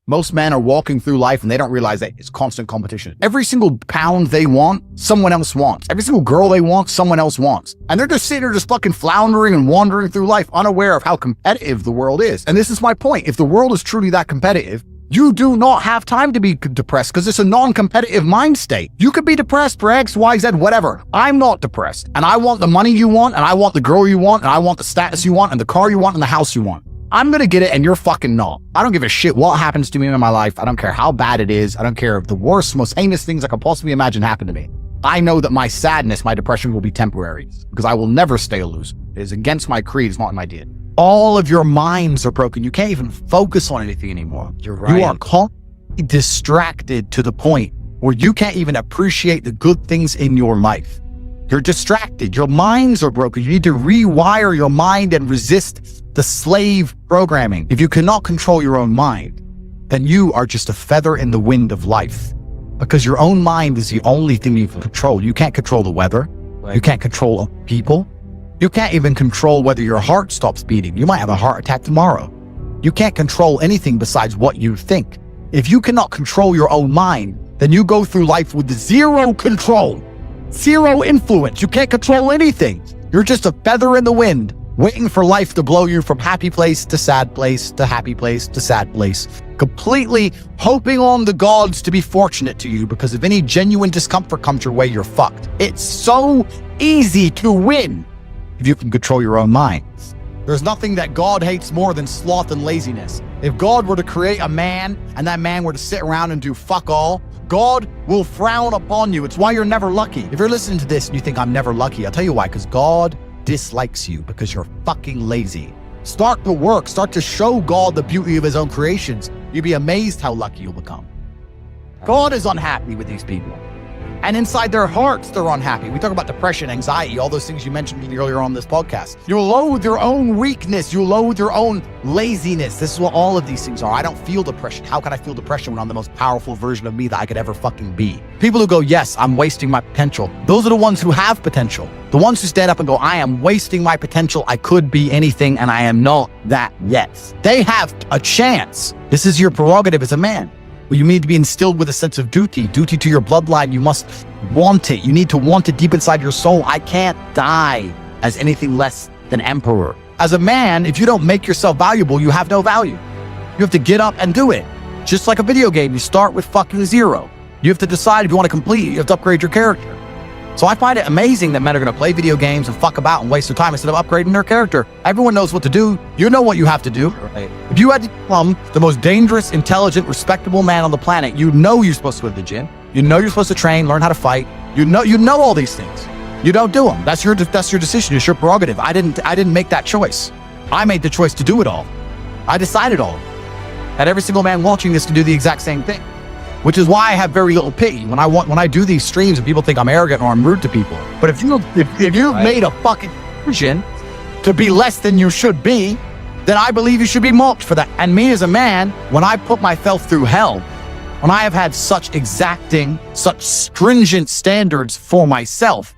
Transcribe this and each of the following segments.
Most men are walking through life and they don't realize that it's constant competition. Every single pound they want, someone else wants. Every single girl they want, someone else wants. And they're just sitting there just fucking floundering and wandering through life, unaware of how competitive the world is. And this is my point. If the world is truly that competitive, you do not have time to be depressed because it's a non-competitive mind state. You could be depressed for X, Y, Z, whatever. I'm not depressed. And I want the money you want, and I want the girl you want, and I want the status you want, and the car you want, and the house you want. I'm gonna get it and you're fucking not. I don't give a shit what happens to me in my life. I don't care how bad it is. I don't care if the worst, most heinous things I could possibly imagine happen to me. I know that my sadness, my depression will be temporary because I will never stay a loser. It is against my creed. It's not in my DNA. All of your minds are broken. You can't even focus on anything anymore. You're right. You are constantly distracted to the point where you can't even appreciate the good things in your life. You're distracted. Your minds are broken. You need to rewire your mind and resist the slave programming. If you cannot control your own mind, then you are just a feather in the wind of life, because your own mind is the only thing you can control. You can't control the weather. You can't control people. You can't even control whether your heart stops beating. You might have a heart attack tomorrow. You can't control anything besides what you think. If you cannot control your own mind, then you go through life with zero control, zero influence. You can't control anything. You're just a feather in the wind, waiting for life to blow you from happy place to sad place to happy place to sad place, completely hoping on the gods to be fortunate to you, because if any genuine discomfort comes your way, you're fucked. It's so easy to win if you can control your own mind. There's nothing that God hates more than sloth and laziness. If God were to create a man and that man were to sit around and do fuck all, God will frown upon you. It's why you're never lucky. If you're listening to this and you think I'm never lucky, I'll tell you why, because God dislikes you because you're fucking lazy. Start to work. Start to show God the beauty of his own creations. You'll be amazed how lucky you'll become. God is unhappy with these people. And inside their hearts, they're unhappy. We talk about depression, anxiety, all those things you mentioned earlier on this podcast. You'll loathe your own weakness. You'll loathe your own laziness. This is what all of these things are. I don't feel depression. How can I feel depression when I'm the most powerful version of me that I could ever fucking be? People who go, yes, I'm wasting my potential. Those are the ones who have potential. The ones who stand up and go, I am wasting my potential. I could be anything and I am not that yet. They have a chance. This is your prerogative as a man. Well, you need to be instilled with a sense of duty to your bloodline. You must want it. You need to want it deep inside your soul. I can't die as anything less than emperor. As a man, if you don't make yourself valuable, you have no value. You have to get up and do it. Just like a video game, you start with fucking zero. You have to decide if you want to complete it. You have to upgrade your character. So I find it amazing that men are going to play video games and fuck about and waste their time instead of upgrading their character. Everyone knows what to do. You know what you have to do. Right? If you had to become the most dangerous, intelligent, respectable man on the planet, you know you're supposed to go to the gym. You know you're supposed to train, learn how to fight. You know all these things. You don't do them. That's your decision. It's your prerogative. I didn't make that choice. I made the choice to do it all. I decided all. And every single man watching this can do the exact same thing. Which is why I have very little pity when I do these streams and people think I'm arrogant or I'm rude to people. But if you've made a fucking decision to be less than you should be, then I believe you should be mocked for that. And me as a man, when I put myself through hell, when I have had such exacting, such stringent standards for myself,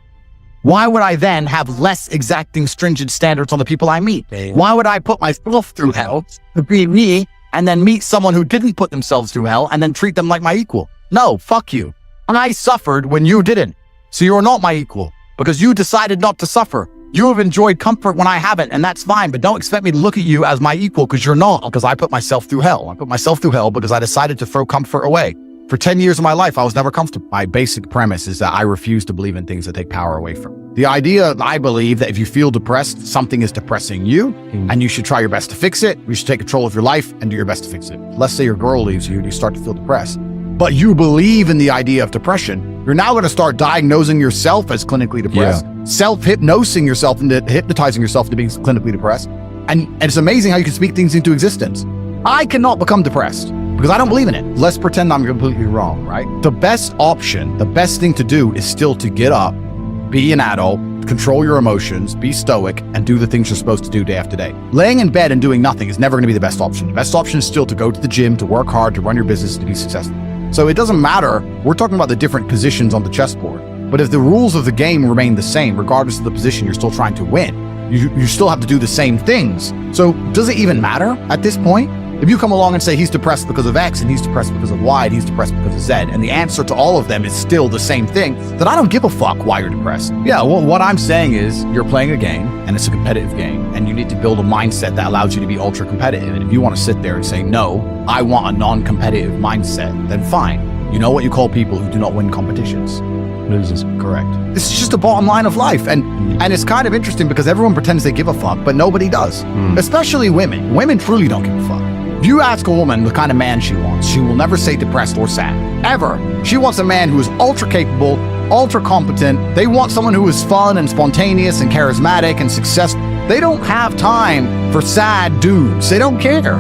why would I then have less exacting, stringent standards on the people I meet? Why would I put myself through hell to be me and then meet someone who didn't put themselves through hell and then treat them like my equal? No, fuck you. And I suffered when you didn't. So you're not my equal because you decided not to suffer. You have enjoyed comfort when I haven't, and that's fine, but don't expect me to look at you as my equal because you're not, because I put myself through hell. I put myself through hell because I decided to throw comfort away. For 10 years of my life, I was never comfortable. My basic premise is that I refuse to believe in things that take power away from me. The idea, I believe, that if you feel depressed, something is depressing you, and you should try your best to fix it. You should take control of your life and do your best to fix it. Let's say your girl leaves you and you start to feel depressed, but you believe in the idea of depression. You're now going to start diagnosing yourself as clinically depressed, self-hypnosing yourself into hypnotizing yourself into being clinically depressed. And it's amazing how you can speak things into existence. I cannot become depressed because I don't believe in it. Let's pretend I'm completely wrong, right? The best option, the best thing to do is still to get up, be an adult, control your emotions, be stoic, and do the things you're supposed to do day after day. Laying in bed and doing nothing is never going to be the best option. The best option is still to go to the gym, to work hard, to run your business, to be successful. So it doesn't matter. We're talking about the different positions on the chessboard. But if the rules of the game remain the same, regardless of the position you're still trying to win, you still have to do the same things. So does it even matter at this point? If you come along and say he's depressed because of X and he's depressed because of Y and he's depressed because of Z, and the answer to all of them is still the same thing, then I don't give a fuck why you're depressed. Yeah, well, what I'm saying is you're playing a game and it's a competitive game and you need to build a mindset that allows you to be ultra competitive. And if you want to sit there and say, no, I want a non-competitive mindset, then fine. You know what you call people who do not win competitions? Losers. Correct. This is just the bottom line of life. And it's kind of interesting because everyone pretends they give a fuck, but nobody does. Especially women. Women truly don't give a fuck. If you ask a woman the kind of man she wants, she will never say depressed or sad. Ever. She wants a man who is ultra capable, ultra competent. They want someone who is fun and spontaneous and charismatic and successful. They don't have time for sad dudes. They don't care.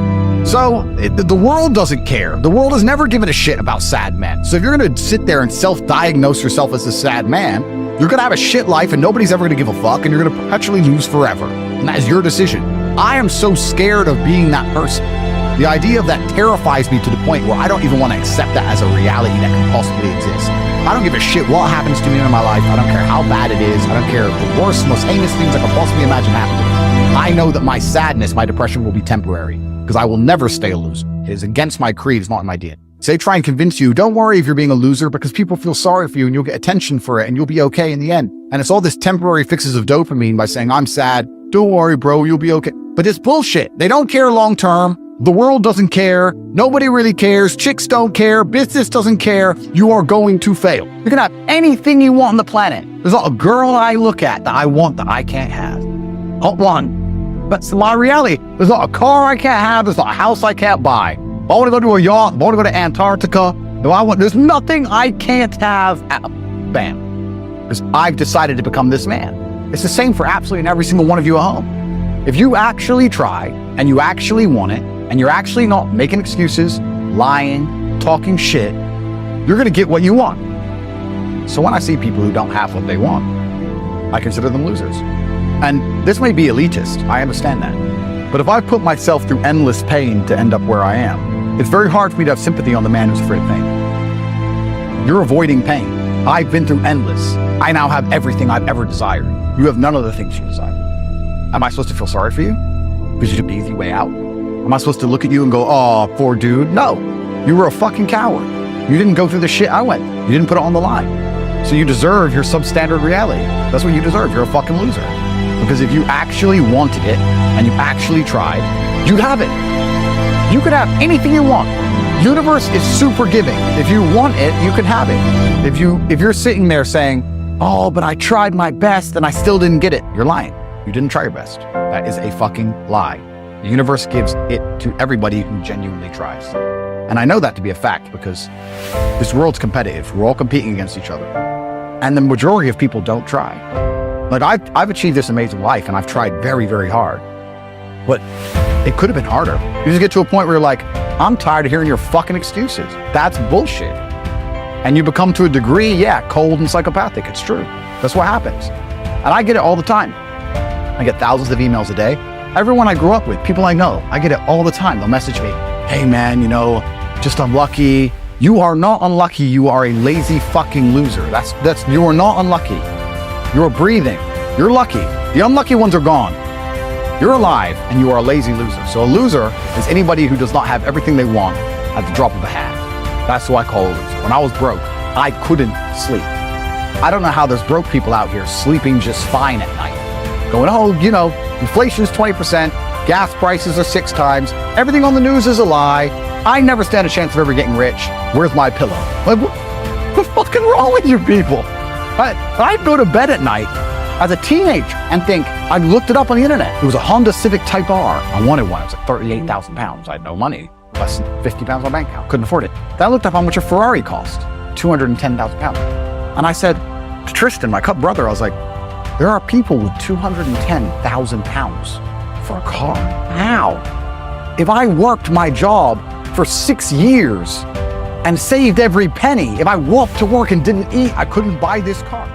So the world doesn't care. The world has never given a shit about sad men. So if you're going to sit there and self-diagnose yourself as a sad man, you're going to have a shit life and nobody's ever going to give a fuck and you're going to perpetually lose forever. And that is your decision. I am so scared of being that person. The idea of that terrifies me to the point where I don't even want to accept that as a reality that can possibly exist. I don't give a shit what happens to me in my life. I don't care how bad it is. I don't care the worst, most heinous things I can possibly imagine happening. I know that my sadness, my depression will be temporary because I will never stay a loser. It is against my creed. It's not in my DNA. They try and convince you, don't worry if you're being a loser because people feel sorry for you and you'll get attention for it and you'll be okay in the end. And it's all this temporary fixes of dopamine by saying, I'm sad. Don't worry, bro, you'll be okay. But it's bullshit. They don't care long term. The world doesn't care. Nobody really cares. Chicks don't care. Business doesn't care. You are going to fail. You can have anything you want on the planet. There's not a girl I look at that I want that I can't have. Not one. That's my reality. There's not a car I can't have. There's not a house I can't buy. If I want to go to a yacht, if I want to go to Antarctica, there's nothing I can't have. Bam. Because I've decided to become this man. It's the same for absolutely every single one of you at home. If you actually try and you actually want it, and you're actually not making excuses, lying, talking shit, you're going to get what you want. So when I see people who don't have what they want, I consider them losers. And this may be elitist, I understand that. But if I put myself through endless pain to end up where I am, it's very hard for me to have sympathy on the man who's afraid of pain. You're avoiding pain. I've been through endless. I now have everything I've ever desired. You have none of the things you desire. Am I supposed to feel sorry for you? Because you took the easy way out? Am I supposed to look at you and go, oh, poor dude? No, you were a fucking coward. You didn't go through the shit I went. You didn't put it on the line. So you deserve your substandard reality. That's what you deserve. You're a fucking loser. Because if you actually wanted it and you actually tried, you'd have it. You could have anything you want. Universe is super giving. If you want it, you can have it. If you're sitting there saying, oh, but I tried my best and I still didn't get it, you're lying. You didn't try your best. That is a fucking lie. The universe gives it to everybody who genuinely tries. And I know that to be a fact because this world's competitive. We're all competing against each other. And the majority of people don't try. Like I've achieved this amazing life and I've tried very, very hard. But it could have been harder. You just get to a point where you're like, I'm tired of hearing your fucking excuses. That's bullshit. And you become to a degree, yeah, cold and psychopathic. It's true. That's what happens. And I get it all the time. I get thousands of emails a day. Everyone I grew up with, people I know, I get it all the time. They'll message me, hey man, just unlucky. You are not unlucky. You are a lazy fucking loser. You are not unlucky. You're breathing. You're lucky. The unlucky ones are gone. You're alive and you are a lazy loser. So a loser is anybody who does not have everything they want at the drop of a hat. That's who I call a loser. When I was broke, I couldn't sleep. I don't know how there's broke people out here sleeping just fine at night. Going, oh, inflation is 20%, gas prices are 6 times, everything on the news is a lie, I never stand a chance of ever getting rich, where's my pillow? Like, what's fucking wrong with you people? I'd go to bed at night as a teenager and think, I looked it up on the internet. It was a Honda Civic Type R. I wanted one. It was like 38,000 pounds. I had no money, less than 50 pounds on my bank account. Couldn't afford it. Then I looked up how much a Ferrari cost, 210,000 pounds. And I said to Tristan, my brother, I was like, there are people with 210,000 pounds for a car. How? If I worked my job for 6 years and saved every penny, if I walked to work and didn't eat, I couldn't buy this car.